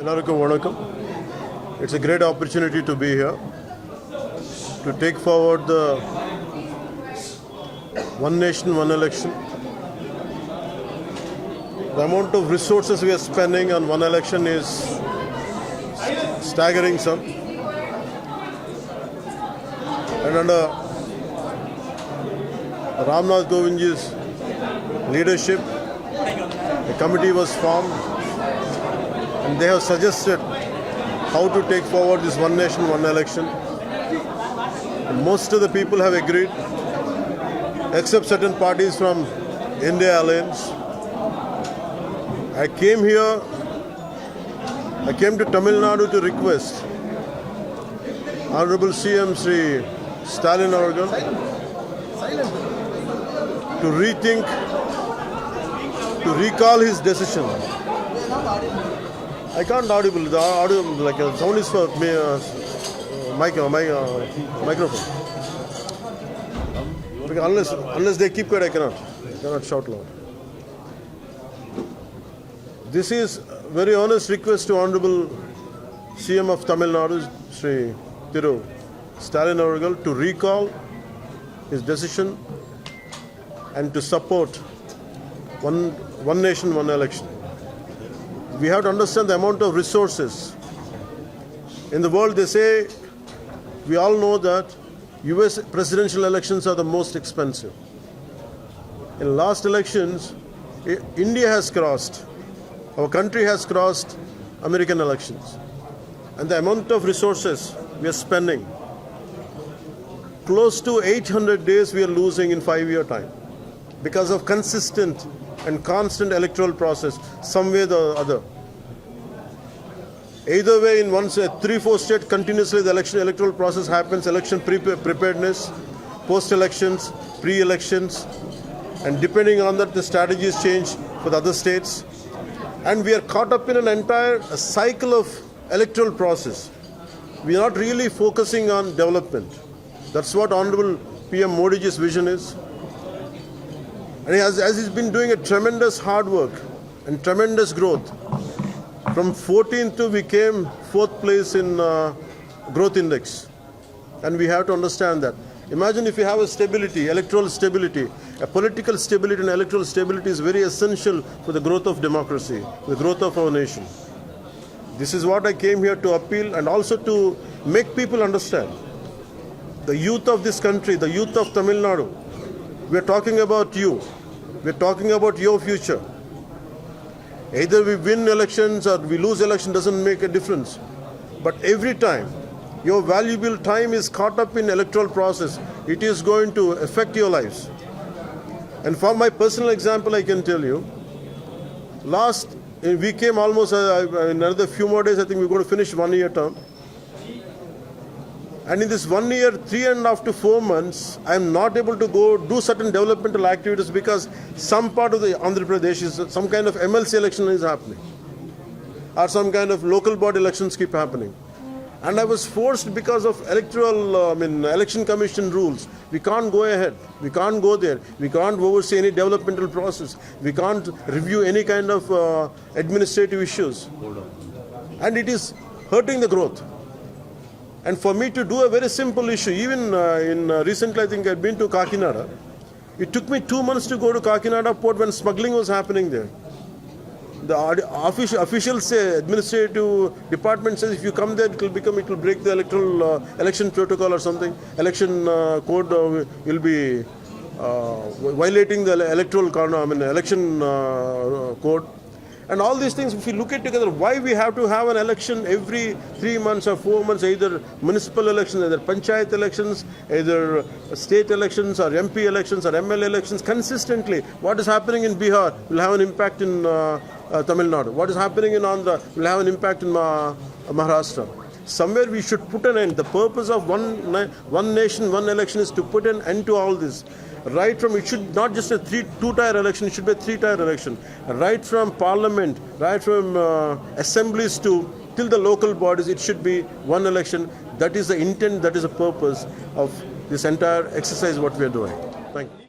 Ellarukkum vanakkam. It's a great opportunity to be here to take forward the one nation, one election. The amount of resources we are spending on one election is staggering some. And under Ramnath Kovindji's leadership, a committee was formed and they have suggested how to take forward this one nation, one election. And most of the people have agreed, except certain parties from India Alliance. I came to Tamil Nadu to request Honorable CM Sri Stalin Avargal to rethink, to recall his decision. I can't audible. The audio, like sound is for me, microphone. Because unless they keep quiet, I cannot shout loud. This is very honest request to Honorable CM of Tamil Nadu, Sri Thiru Stalin Avargal, to recall his decision and to support one nation, one election. We have to understand the amount of resources. In the world, they say, we all know that US presidential elections are the most expensive. In last elections, India has crossed, our country has crossed American elections. And the amount of resources we are spending, close to 800 days we are losing in 5-year time because of consistent and constant electoral process, some way or the other. Either way, in 3-4 states, continuously the electoral process happens, election preparedness, post-elections, pre-elections, and depending on that, the strategies change for the other states. And we are caught up in an entire cycle of electoral process. We are not really focusing on development. That's what Honorable PM Modi's vision is. And as he's been doing a tremendous hard work and tremendous growth. From 14th we came 4th place in growth index. And we have to understand that. Imagine if you have a stability, electoral stability, a political stability and electoral stability is very essential for the growth of democracy, the growth of our nation. This is what I came here to appeal and also to make people understand. The youth of this country, the youth of Tamil Nadu, we are talking about you. We are talking about your future. Either we win elections or we lose elections doesn't make a difference. But every time your valuable time is caught up in electoral process, it is going to affect your lives. And for my personal example, I can tell you, we came almost in another few more days, I think we're going to finish 1-year term. And in this 1 year, 3.5 to 4 months, I am not able to go do certain developmental activities because some part of the Andhra Pradesh is some kind of MLC election is happening. Or some kind of local body elections keep happening. And I was forced because of election commission rules. We can't go ahead. We can't go there. We can't oversee any developmental process. We can't review any kind of administrative issues. And it is hurting the growth. And for me to do a very simple issue, even recently I think I'd been to Kakinada. It took me 2 months to go to Kakinada port when smuggling was happening there. The officials say, administrative department says if you come there, it will break the election protocol or something. Election code will be violating the election code. And all these things, if we look at together, why we have to have an election every 3 months or 4 months, either municipal elections, either panchayat elections, either state elections or MP elections or MLA elections consistently. What is happening in Bihar will have an impact in Tamil Nadu. What is happening in Andhra will have an impact in Maharashtra. Somewhere we should put an end. The purpose of one nation, one election is to put an end to all this. Right from, it should not just a 2-tier election, it should be a 3-tier election. Right from parliament, right from assemblies till the local bodies, it should be one election. That is the intent, that is the purpose of this entire exercise what we are doing. Thank you.